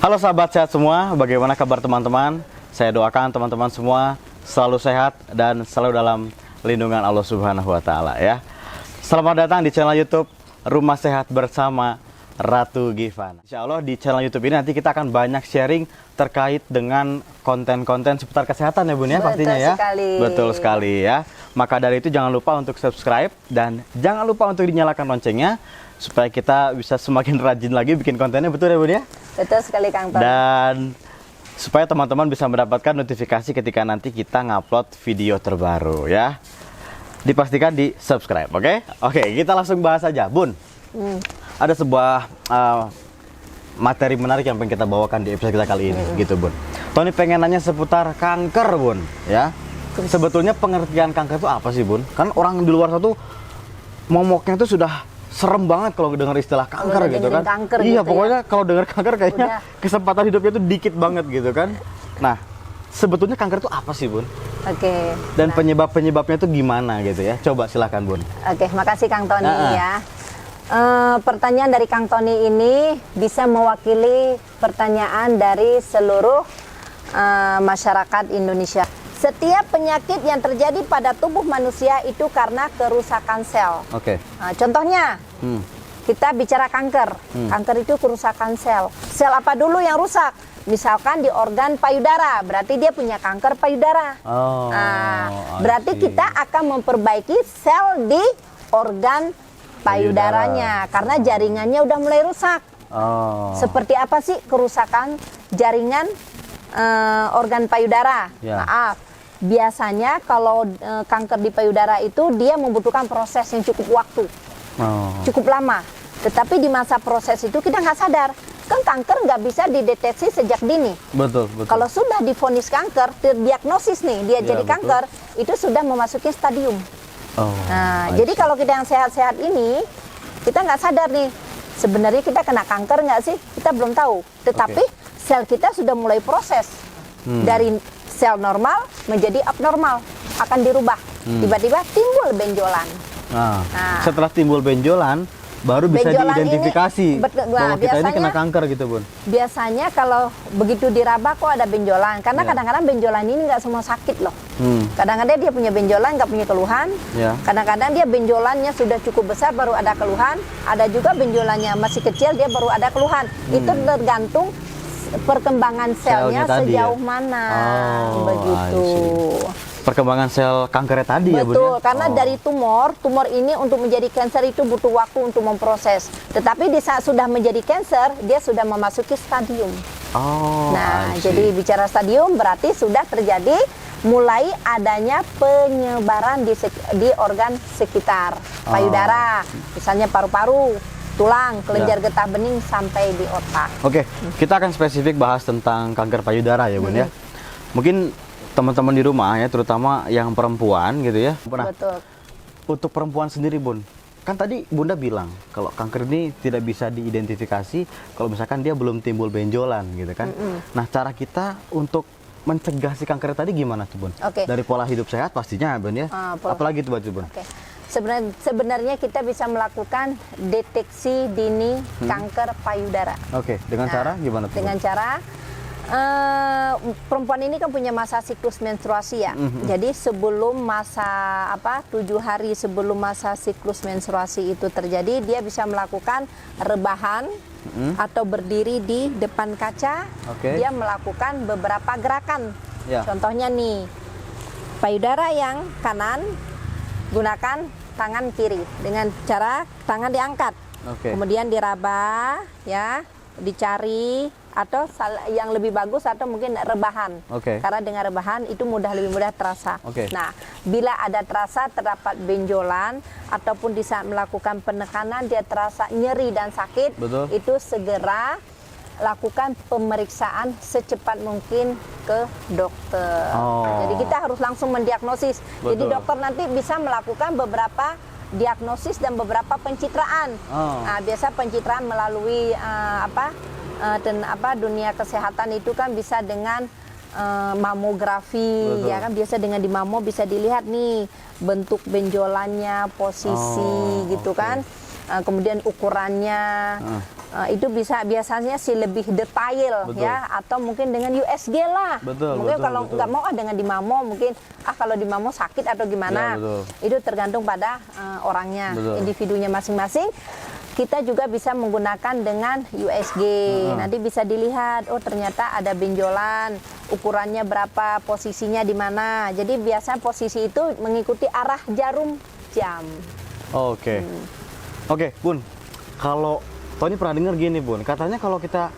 Halo sahabat sehat semua, bagaimana kabar teman-teman? Saya doakan teman-teman semua selalu sehat dan selalu dalam lindungan Allah Subhanahu wa Ta'ala ya. Selamat datang di channel YouTube Rumah Sehat bersama Ratu Givana. Insya Allah di channel YouTube ini nanti kita akan banyak sharing terkait dengan konten-konten seputar kesehatan ya Bun ya, pastinya ya. Betul sekali ya. Maka dari itu jangan lupa untuk subscribe dan jangan lupa untuk dinyalakan loncengnya supaya kita bisa semakin rajin lagi bikin kontennya, betul ya Bun ya? Betul sekali Kang Ton. Dan supaya teman-teman bisa mendapatkan notifikasi ketika nanti kita ngupload video terbaru ya. Dipastikan di subscribe, oke? Oke, kita langsung bahas aja Bun. Ada sebuah materi menarik yang pengen kita bawakan di episode kita kali ini gitu Bun. Tony pengen nanya seputar kanker Bun ya. Sebetulnya pengertian kanker itu apa sih Bun? Kan orang di luar sana tuh momoknya tuh sudah serem banget kalau dengar istilah kanker gitu kan. Kanker iya gitu pokoknya ya. Kalau dengar kanker kayaknya kesempatan hidupnya tuh dikit banget gitu kan. Nah sebetulnya kanker itu apa sih Bun? Oke. Dan penyebab-penyebabnya itu gimana gitu ya? Coba silakan Bun. Oke, makasih Kang Tony ya. Pertanyaan dari Kang Tony ini bisa mewakili pertanyaan dari seluruh masyarakat Indonesia. Setiap penyakit yang terjadi pada tubuh manusia itu karena kerusakan sel. Oke. Contohnya, kita bicara kanker. Kanker itu kerusakan sel. Sel apa dulu yang rusak? Misalkan di organ payudara, berarti dia punya kanker payudara. Berarti kita akan memperbaiki sel di organ payudaranya karena jaringannya udah mulai rusak. Seperti apa sih kerusakan jaringan organ payudara? Maaf, biasanya kalau kanker di payudara itu dia membutuhkan proses yang cukup waktu, cukup lama. Tetapi di masa proses itu kita nggak sadar. Kan kanker nggak bisa dideteksi sejak dini. Betul. Kalau sudah divonis kanker, terdiagnosis nih dia jadi kanker, itu sudah memasuki stadium. Jadi kalau kita yang sehat-sehat ini, kita nggak sadar nih, sebenarnya kita kena kanker nggak sih? Kita belum tahu. Tetapi sel kita sudah mulai proses dari sel normal menjadi abnormal, akan dirubah. Tiba-tiba timbul benjolan. Setelah timbul benjolan, baru bisa diidentifikasi bahwa kita ini kena kanker gitu Bun. Biasanya kalau begitu diraba kok ada benjolan, karena kadang-kadang benjolan ini nggak semua sakit loh. Kadang-kadang dia punya benjolan nggak punya keluhan. Kadang-kadang dia benjolannya sudah cukup besar baru ada keluhan. Ada juga benjolannya masih kecil dia baru ada keluhan. Itu tergantung perkembangan selnya sejauh mana. Begitu. Perkembangan sel kankernya tadi ya Bun? Betul, karena dari tumor ini untuk menjadi kanker itu butuh waktu untuk memproses. Tetapi di saat sudah menjadi kanker, dia sudah memasuki stadium. Jadi bicara stadium berarti sudah terjadi mulai adanya penyebaran di organ sekitar payudara, misalnya paru-paru, tulang, kelenjar getah bening sampai di otak. Oke, kita akan spesifik bahas tentang kanker payudara ya Bun ya. Mungkin teman-teman di rumah ya, terutama yang perempuan gitu ya. Betul. Untuk perempuan sendiri Bun, kan tadi Bunda bilang kalau kanker ini tidak bisa diidentifikasi kalau misalkan dia belum timbul benjolan gitu kan. Nah cara kita untuk mencegah si kanker tadi gimana tuh Bun? Dari pola hidup sehat pastinya Bun ya. Apalagi tuh Bun? Sebenarnya kita bisa melakukan deteksi dini kanker payudara. Dengan cara gimana tuh? Dengan cara perempuan ini kan punya masa siklus menstruasi ya. Jadi sebelum masa 7 hari sebelum masa siklus menstruasi itu terjadi, dia bisa melakukan rebahan atau berdiri di depan kaca. Dia melakukan beberapa gerakan. Contohnya nih, payudara yang kanan gunakan tangan kiri dengan cara tangan diangkat. Kemudian diraba ya, dicari atau yang lebih bagus atau mungkin rebahan. Karena dengan rebahan itu lebih mudah terasa. Nah, bila ada terasa terdapat benjolan ataupun di saat melakukan penekanan dia terasa nyeri dan sakit, itu segera lakukan pemeriksaan secepat mungkin ke dokter. Jadi kita harus langsung mendiagnosis. Jadi dokter nanti bisa melakukan beberapa diagnosis dan beberapa pencitraan. Biasa pencitraan melalui dunia kesehatan itu kan bisa dengan mamografi. Ya kan, biasa dengan di mamo bisa dilihat nih bentuk benjolannya, posisi gitu kan. Kemudian ukurannya, Itu biasanya sih lebih detail ya, atau mungkin dengan USG lah. Mungkin kalau nggak mau dengan di Mamo, mungkin kalau di Mamo sakit atau gimana, itu tergantung pada orangnya, individunya masing-masing. Kita juga bisa menggunakan dengan USG. Nanti bisa dilihat, oh ternyata ada benjolan, ukurannya berapa, posisinya di mana. Jadi biasa posisi itu mengikuti arah jarum jam. Oke. Oke, Bun. Kalau Tony pernah dengar gini, Bun. Katanya kalau kita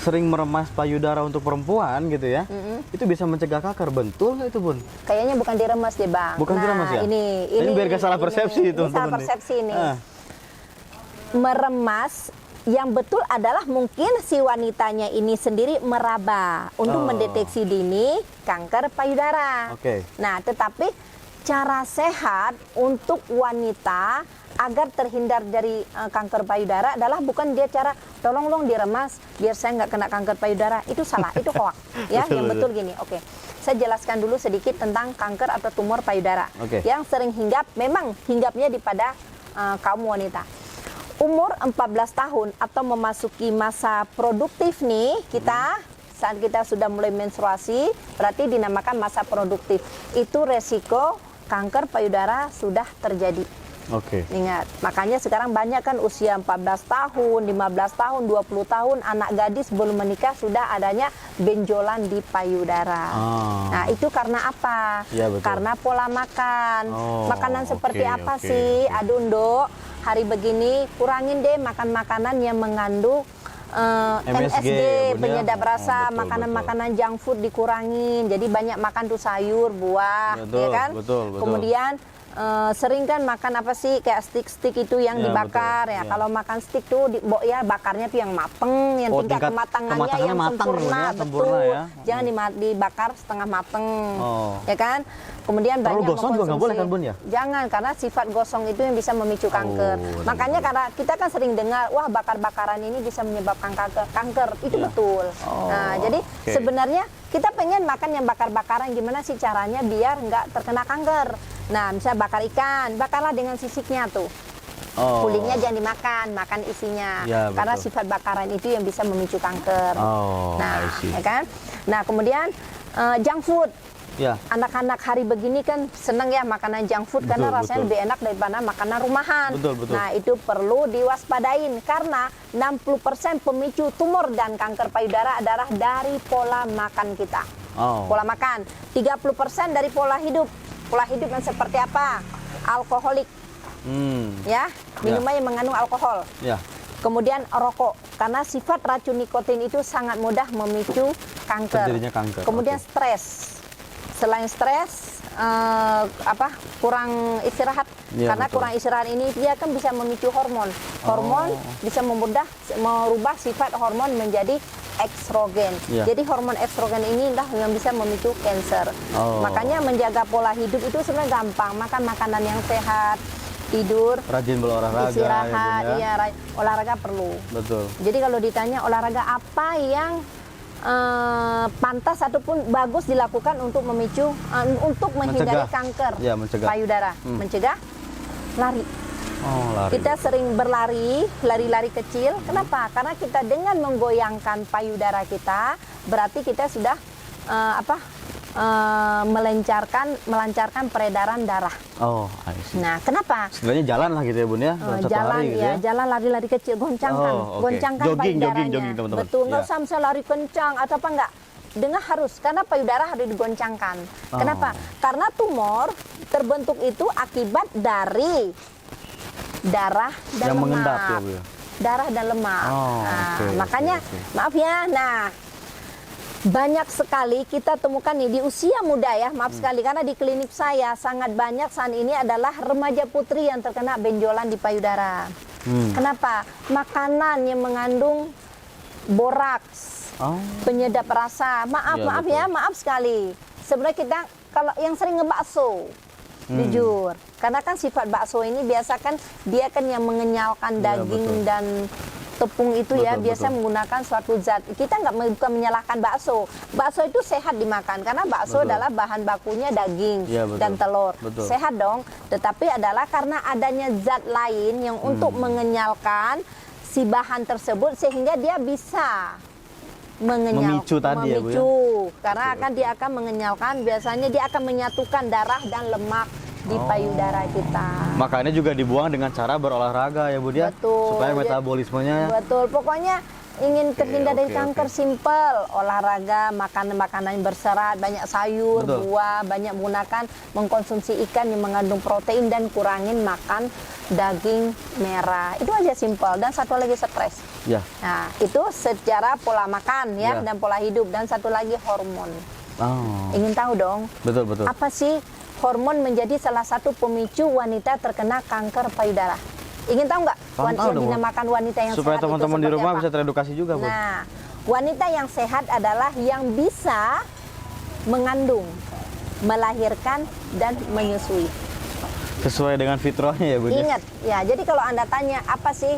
sering meremas payudara untuk perempuan gitu ya, itu bisa mencegah kanker. Betul nggak itu, Bun? Kayaknya bukan diremas deh, Bang. Bukan diremas ya? Ini biar gak salah persepsi itu, teman-teman. Salah persepsi ini. Meremas yang betul adalah mungkin si wanitanya ini sendiri meraba untuk mendeteksi dini kanker payudara. Nah, tetapi cara sehat untuk wanita agar terhindar dari kanker payudara adalah bukan dia cara tolong diremas biar saya nggak kena kanker payudara. Itu salah, itu hoax. Ya, yang betul gini. Saya jelaskan dulu sedikit tentang kanker atau tumor payudara. Yang sering hinggap, memang hinggapnya pada kaum wanita. Umur 14 tahun atau memasuki masa produktif nih, saat kita sudah mulai menstruasi, berarti dinamakan masa produktif. Itu resiko kanker payudara sudah terjadi. Ingat, makanya sekarang banyak kan usia 14 tahun, 15 tahun, 20 tahun, anak gadis belum menikah sudah adanya benjolan di payudara. Nah, itu karena apa? Karena pola makan. Makanan seperti apa sih? Aduh, Ndok, hari begini kurangin deh makan makanan yang mengandung MSG, penyedap rasa, makanan-makanan junk food dikurangin. Jadi banyak makan tuh sayur, buah, ya kan? Kemudian sering kan makan apa sih kayak stik-stik itu yang dibakar ya. Kalau makan stik tuh bakarnya tuh yang mateng, yang tingkat kematangannya yang sempurna, betul. Jangan dibakar setengah mateng, ya kan? Kemudian banyak gosong juga nggak boleh kan, Bun, ya? Jangan, karena sifat gosong itu yang bisa memicu kanker. Makanya karena kita kan sering dengar, wah bakar-bakaran ini bisa menyebabkan kanker. Itu betul. Nah, jadi sebenarnya kita pengen makan yang bakar-bakaran, gimana sih caranya biar nggak terkena kanker. Nah, misalnya bakar ikan, bakarlah dengan sisiknya tuh. Kulitnya jangan dimakan, makan isinya. Karena sifat bakaran itu yang bisa memicu kanker. Nah, ya kan? Nah, kemudian junk food. Anak-anak hari begini kan seneng ya makanan junk food karena rasanya lebih enak daripada makanan rumahan. Nah, itu perlu diwaspadain karena 60% pemicu tumor dan kanker payudara adalah dari pola makan kita. Pola makan. 30% dari pola hidup. Pola hidup yang seperti apa? Alkoholik. Ya, minuman yang mengandung alkohol. Kemudian rokok, karena sifat racun nikotin itu sangat mudah memicu kanker. Kemudian stres. Selain stres, kurang istirahat. Karena kurang istirahat ini dia kan bisa memicu hormon. Hormon bisa merubah sifat hormon menjadi estrogen. Jadi hormon estrogen ini yang bisa memicu kanker. Makanya menjaga pola hidup itu sebenarnya gampang. Makan makanan yang sehat, tidur, rajin berolahraga, istirahat, olahraga perlu. Jadi kalau ditanya olahraga apa yang pantas ataupun bagus dilakukan untuk memicu untuk menghindari kanker payudara, mencegah lari. Kita sering berlari, lari-lari kecil. Kenapa? Karena kita dengan menggoyangkan payudara kita, berarti kita sudah melancarkan peredaran darah. Nah, kenapa? Sebenarnya jalan lah gitu ya, Bun ya. Jalan gitu ya, jalan lari-lari kecil, goncangkan payudaranya. Jogging, teman-teman. Betul, nggak usah misalnya lari kencang atau apa enggak. Dengar harus, karena payudara harus digoncangkan. Kenapa? Karena tumor terbentuk itu akibat dari darah dan yang lemak. mengendap ya, Bu ya? Darah dan lemak. Makanya, maaf ya, banyak sekali kita temukan nih di usia muda ya, maaf sekali, karena di klinik saya sangat banyak saat ini adalah remaja putri yang terkena benjolan di payudara. Kenapa? Makanan yang mengandung boraks, penyedap rasa. Maaf sekali. Sebenarnya kita kalau yang sering ngebakso, jujur, karena kan sifat bakso ini biasa kan dia kan yang mengenyalkan daging dan tepung itu biasa menggunakan suatu zat. Kita bukan menyalahkan bakso. Bakso itu sehat dimakan karena bakso adalah bahan bakunya daging dan telur. Sehat dong. Tetapi adalah karena adanya zat lain yang untuk mengenyalkan si bahan tersebut sehingga dia bisa Memicu tadi ya, Bu, ya? Karena dia akan mengenyalkan, biasanya dia akan menyatukan darah dan lemak di payudara kita. Makanya juga dibuang dengan cara berolahraga ya, Bu, ya? Betul. Supaya metabolismenya. Betul. Pokoknya ingin terhindar dari kanker, oke. simpel, olahraga, makan makanan yang berserat, banyak sayur, Betul. buah, banyak menggunakan, mengkonsumsi ikan yang mengandung protein, dan kurangin makan daging merah. Itu aja simpel. Dan satu lagi stres. Ya. Nah, itu secara pola makan ya, Ya. dan pola hidup. Dan satu lagi hormon. Oh. Ingin tahu dong, Betul. apa sih hormon menjadi salah satu pemicu wanita terkena kanker payudara? Ingin tahu nggak Tahu yang dong, Bu. dinamakan wanita yang Supaya sehat itu teman-teman di seperti rumah apa? bisa teredukasi juga, Bu. Nah, wanita yang sehat adalah yang bisa mengandung, melahirkan, dan menyusui. Sesuai dengan fitrahnya ya, Bu. Ingat, ya. Jadi kalau Anda tanya apa sih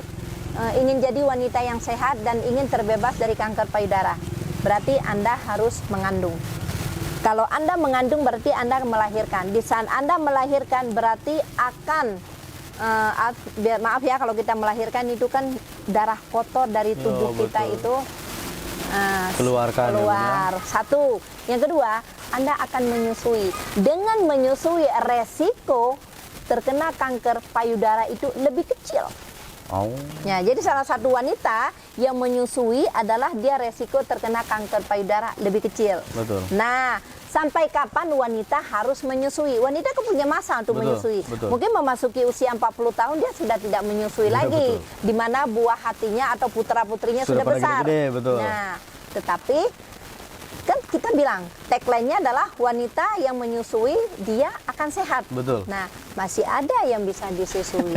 ingin jadi wanita yang sehat dan ingin terbebas dari kanker payudara, berarti Anda harus mengandung. Kalau Anda mengandung berarti Anda melahirkan. Di saat Anda melahirkan berarti akan maaf ya, kalau kita melahirkan itu kan darah kotor dari tubuh kita betul. itu Keluarkan, ya, Bu, keluar. Satu. Yang kedua, Anda akan menyusui. Dengan menyusui, resiko terkena kanker payudara itu lebih kecil. Oh. Ya, jadi salah satu wanita yang menyusui adalah dia resiko terkena kanker payudara lebih kecil. Betul. Nah, sampai kapan wanita harus menyusui? Wanita kan punya masa untuk Betul, menyusui. betul. Mungkin memasuki usia 40 tahun dia sudah tidak menyusui Ya, lagi. betul. Di mana buah hatinya atau putra-putrinya Sudah sudah pada besar. gede-gede, betul. Nah, tetapi kan kita bilang tagline-nya adalah wanita yang menyusui dia akan sehat. Betul. Nah, masih ada yang bisa disusuin.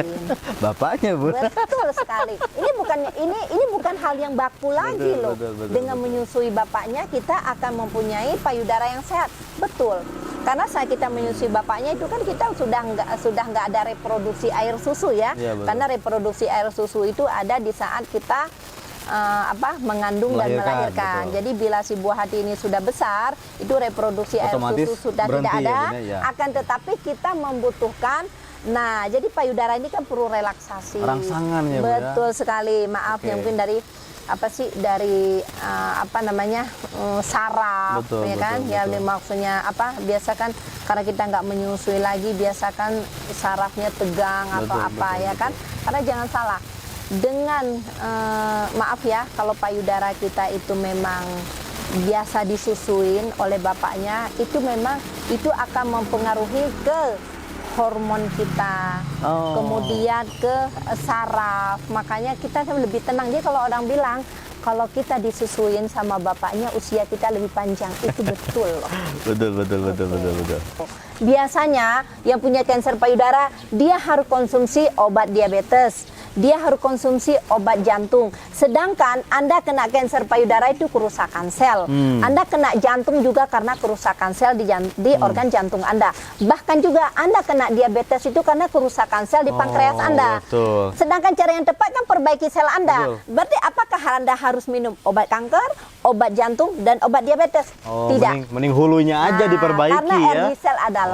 Bapaknya, Bu. Betul sekali. Ini bukan hal yang baku lagi loh. betul, Dengan menyusui bapaknya kita akan mempunyai payudara yang sehat. Betul. Karena saat kita menyusui bapaknya itu kan kita sudah nggak ada reproduksi air susu ya. Iya, betul. Karena reproduksi air susu itu ada di saat kita mengandung dan melahirkan. Betul. Jadi bila si buah hati ini sudah besar, itu reproduksi air Otomatis susu sudah berhenti tidak ada. ya, Bunda, ya. Akan tetapi kita membutuhkan. Nah, jadi payudara ini kan perlu relaksasi. Rangsangan ya, Bu, ya? Betul sekali. Maaf Oke. ya, mungkin dari saraf, Betul, ya kan? betul, Ya, betul. maksudnya apa? Biasa kan karena kita nggak menyusui lagi, biasakan sarafnya tegang atau Betul, apa betul, ya kan? Karena jangan salah, dengan maaf ya, kalau payudara kita itu memang biasa disusuin oleh bapaknya, itu memang itu akan mempengaruhi ke hormon kita, Oh. kemudian ke saraf. Makanya kita kan lebih tenang. Jadi kalau orang bilang kalau kita disusuin sama bapaknya usia kita lebih panjang, itu betul loh. Betul. Biasanya yang punya kanker payudara dia harus konsumsi obat diabetes, dia harus konsumsi obat jantung. Sedangkan Anda kena kanker payudara itu kerusakan sel. Anda kena jantung juga karena kerusakan sel di organ jantung Anda. Bahkan juga Anda kena diabetes itu karena kerusakan sel di pankreas Anda. Betul. Sedangkan cara yang tepat kan perbaiki sel Anda. Betul. Berarti apakah Anda harus minum obat kanker, obat jantung, dan obat diabetes? Oh, Tidak. mending hulunya aja Nah, diperbaiki karena ya. RD cell adalah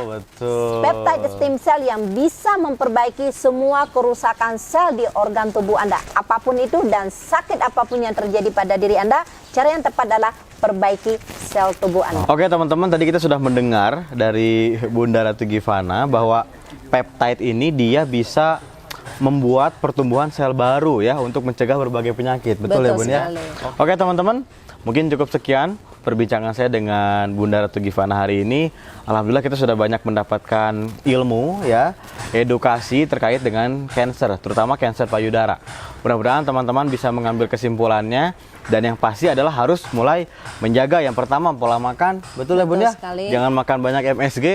betul. peptide stem cell yang bisa memperbaiki semua kerusakan sel di organ tubuh Anda. Apapun itu dan sakit apapun yang terjadi pada diri Anda, cara yang tepat adalah perbaiki sel tubuh Anda. Oke teman-teman, tadi kita sudah mendengar dari Bunda Ratu Givana bahwa peptide ini dia bisa membuat pertumbuhan sel baru ya untuk mencegah berbagai penyakit. Betul ya, Betul Bun ya? sekali. Oke teman-teman, mungkin cukup sekian perbincangan saya dengan Bunda Ratu Givana hari ini. Alhamdulillah kita sudah banyak mendapatkan ilmu ya, edukasi terkait dengan cancer, terutama cancer payudara. Mudah-mudahan teman-teman bisa mengambil kesimpulannya, dan yang pasti adalah harus mulai menjaga yang pertama pola makan. Betul ya, Bun ya? sekali. Jangan makan banyak MSG.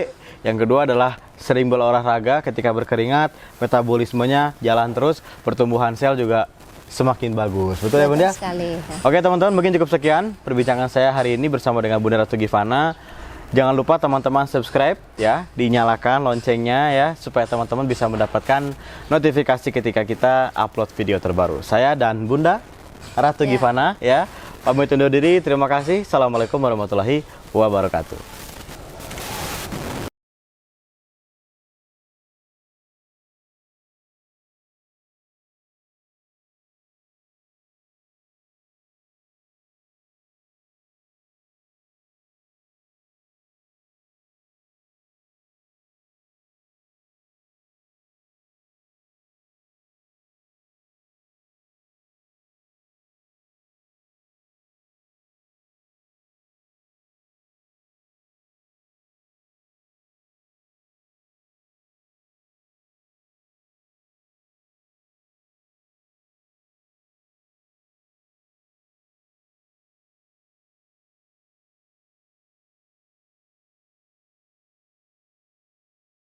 Yang kedua adalah sering berolahraga, ketika berkeringat, metabolismenya jalan terus, pertumbuhan sel juga semakin bagus. Betul ya, Bunda? Betul sekali. Oke teman-teman, mungkin cukup sekian perbincangan saya hari ini bersama dengan Bunda Ratu Givana. Jangan lupa teman-teman subscribe ya, dinyalakan loncengnya ya, supaya teman-teman bisa mendapatkan notifikasi ketika kita upload video terbaru. Saya dan Bunda Ratu Givana ya, pamit undur diri. Terima kasih. Assalamualaikum warahmatullahi wabarakatuh.